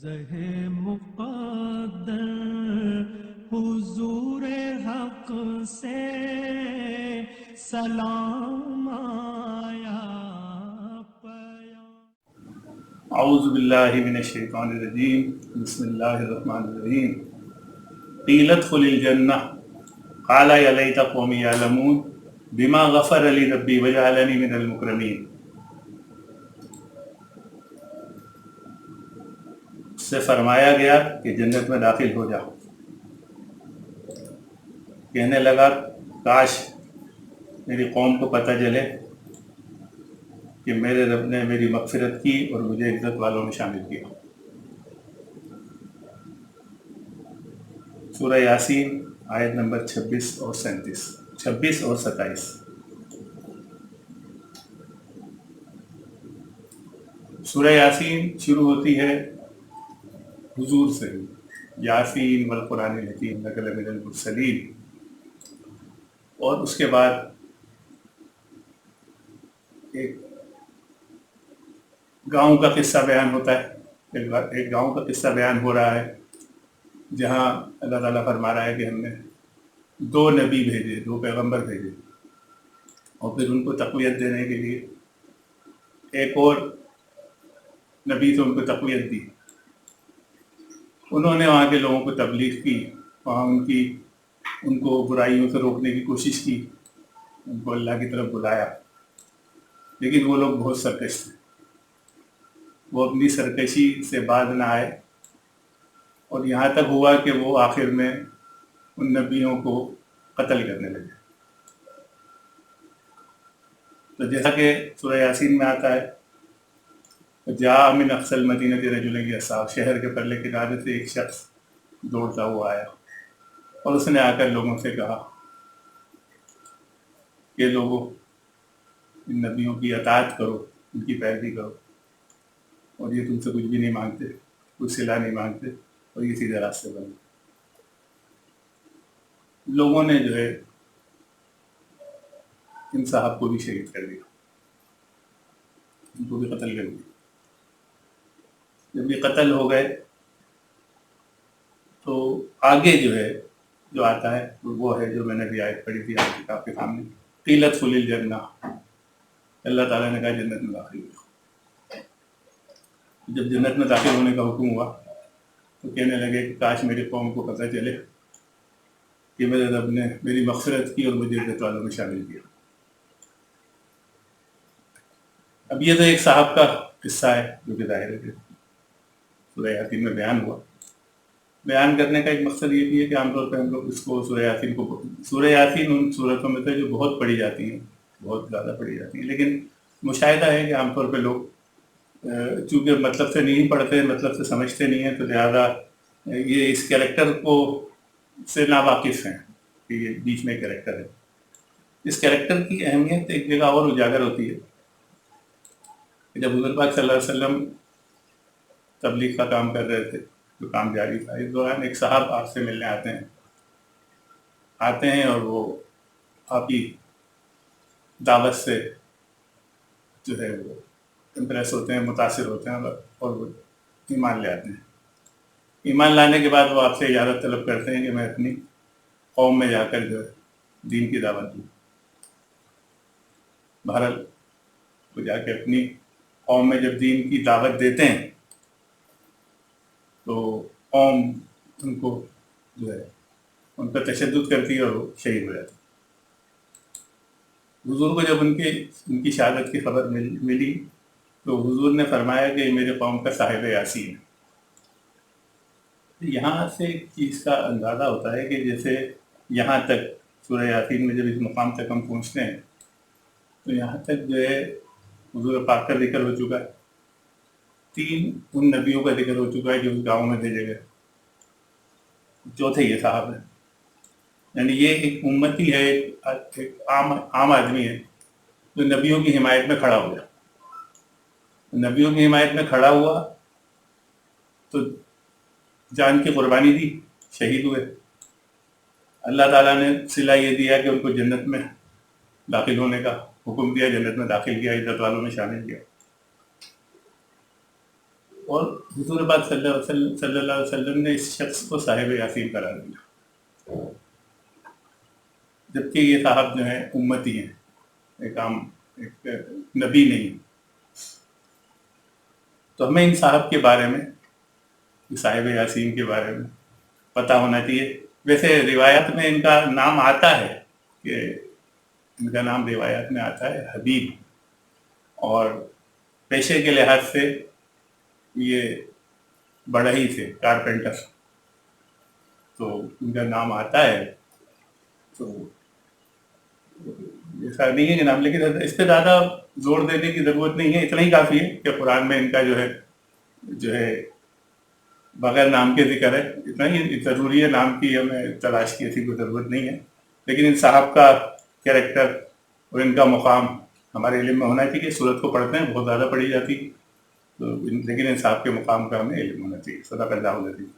زہ مقدر حضور حق سے سلام آیا اعوذ باللہ من الشیطان الرجیم بسم اللہ الرحمن الرحیم قیل ادخل الجنہ قال یا لیت قومی یعلمون بما غفر لی ربی وجعلنی من المکرمین۔ اس سے فرمایا گیا کہ جنت میں داخل ہو جاؤ۔ کہنے لگا کاش میری قوم کو پتہ چلے کہ میرے رب نے میری مغفرت کی اور مجھے عزت والوں میں شامل کیا۔ سورہ یاسین آیت نمبر 26 اور 27۔ سورہ یاسین شروع ہوتی ہے حضور سے، یاسین والقرآن الحکیم انک لمن المرسلین، اور اس کے بعد ایک گاؤں کا قصہ بیان ہوتا ہے، ایک گاؤں کا قصہ بیان ہو رہا ہے جہاں اللہ تعالیٰ فرما رہا ہے کہ ہم نے 2 نبی بھیجے، 2 پیغمبر بھیجے، اور پھر ان کو تقویت دینے کے لیے ایک اور نبی تو ان کو تقویت دی۔ انہوں نے وہاں کے لوگوں کو تبلیغ کی، وہاں ان کو برائیوں سے روکنے کی کوشش کی، ان کو اللہ کی طرف بلایا، لیکن وہ لوگ بہت سرکش تھے، وہ اپنی سرکشی سے باز نہ آئے، اور یہاں تک ہوا کہ وہ آخر میں ان نبیوں کو قتل کرنے لگے۔ تو جیسا کہ سورہ یاسین میں آتا ہے جاء من اقصی المدینہ رجل یسعی، شہر کے پرلے کنارے سے ایک شخص دوڑتا ہوا آیا، اور اس نے آ کر لوگوں سے کہا کہ لوگوں ان نبیوں کی اطاعت کرو، ان کی پیروی کرو، اور یہ تم سے کچھ بھی نہیں مانگتے، کچھ صلہ نہیں مانگتے، اور یہ سیدھے راستے پر۔ لوگوں نے جو ہے ان صاحب کو بھی شہید کر دیا، ان کو بھی قتل کر دیا۔ جب یہ قتل ہو گئے تو آگے جو آتا ہے وہ ہے جو میں نے ابھی آیت پڑھی تھی آپ کے سامنے، قیل ادخل الجنہ، اللہ تعالیٰ نے کہا جنت میں داخل ہو۔ جب جنت میں داخل ہونے کا حکم ہوا تو کہنے لگے کہ کاش میری قوم کو پتہ چلے کہ میرے رب نے میری مغفرت کی اور مجھے عزت والوں میں شامل کیا۔ اب یہ تو ایک صاحب کا قصہ ہے جو کہ ظاہر ہے کہ سورہ یاسین میں بیان ہوا۔ بیان کرنے کا ایک مقصد یہ بھی ہے کہ عام طور پہ ہم لوگ اس کو سورہ یاسین ان صورتوں میں سے جو بہت پڑھی جاتی ہیں، بہت زیادہ پڑھی جاتی ہیں، لیکن مشاہدہ ہے کہ عام طور پہ لوگ چونکہ مطلب سے نہیں پڑھتے، مطلب سے سمجھتے نہیں ہیں، تو لہٰذا یہ اس کیریکٹر کو سے ناواقف ہیں کہ یہ بیچ میں کیریکٹر ہے۔ اس کیریکٹر کی اہمیت ایک جگہ اور اجاگر ہوتی ہے کہ جب حضور پاک صلی اللہ علیہ وسلم تبلیغ کا کام کر رہے تھے، جو کام جاری تھا، اس دوران ایک صاحب آپ سے ملنے آتے ہیں اور وہ آپ کی دعوت سے جو ہے وہ امپریس ہوتے ہیں، متاثر ہوتے ہیں، اور وہ ایمان لے آتے ہیں۔ ایمان لانے کے بعد وہ آپ سے اجازت طلب کرتے ہیں کہ میں اپنی قوم میں جا کر جو ہے دین کی دعوت دوں۔ بہرحال وہ جا کے اپنی قوم میں جب دین کی دعوت دیتے ہیں تو قوم ان کو جو ہے ان پر تشدد کرتی ہے اور وہ شہید ہو جاتے ہیں۔ حضور کو جب ان کی شہادت کی خبر ملی تو حضور نے فرمایا کہ یہ میرے قوم کا صاحب یاسین ہے۔ یہاں سے ایک چیز کا اندازہ ہوتا ہے کہ جیسے یہاں تک سورہ یاسین میں جب اس مقام تک ہم پہنچتے ہیں تو یہاں تک جو ہے حضور پاک کا ذکر ہو چکا ہے، 3 ان نبیوں کا ذکر ہو چکا ہے جو اس گاؤں میں بھیجے گئے، چوتھے یہ صاحب ہے، یعنی یہ ایک امتی ہے، ایک عام آدمی ہے جو نبیوں کی حمایت میں کھڑا ہو گیا۔ نبیوں کی حمایت میں کھڑا ہوا تو جان کی قربانی دی، شہید ہوئے۔ اللہ تعالیٰ نے صلہ یہ دیا کہ ان کو جنت میں داخل ہونے کا حکم دیا، جنت میں داخل کیا، عزت والوں میں شامل کیا۔ اور حضور پاک صلی اللہ علیہ وسلم نے اس شخص کو صاحب یاسین قرار دیا، جبکہ یہ صاحب جو ہیں امتی ہیں، ایک نبی نہیں۔ تو ہمیں ان صاحب کے بارے میں، صاحب یاسین کے بارے میں پتہ ہونا چاہیے۔ ویسے روایت میں ان کا نام آتا ہے، کہ ان کا نام روایت میں آتا ہے حبیب، اور پیشے کے لحاظ سے یہ بڑھئی تھے، کارپینٹر، تو ان کا نام آتا ہے۔ تو ایسا نہیں ہے کہ نام، لیکن اس پہ زیادہ زور دینے کی ضرورت نہیں ہے، اتنا ہی کافی ہے کہ قرآن میں ان کا جو ہے بغیر نام کے ذکر ہے، اتنا ہی ضروری ہے، نام کی ہمیں تلاش کی ایسی کوئی ضرورت نہیں ہے۔ لیکن ان صاحب کا کیریکٹر اور ان کا مقام ہمارے علم میں ہونا چاہیے۔ سورت کو پڑھتے ہیں، بہت زیادہ پڑھی جاتی ہے، لیکن ان صاحب کے مقام کا ہمیں علم ہونا چاہیے۔ صدق اللہ العظیم۔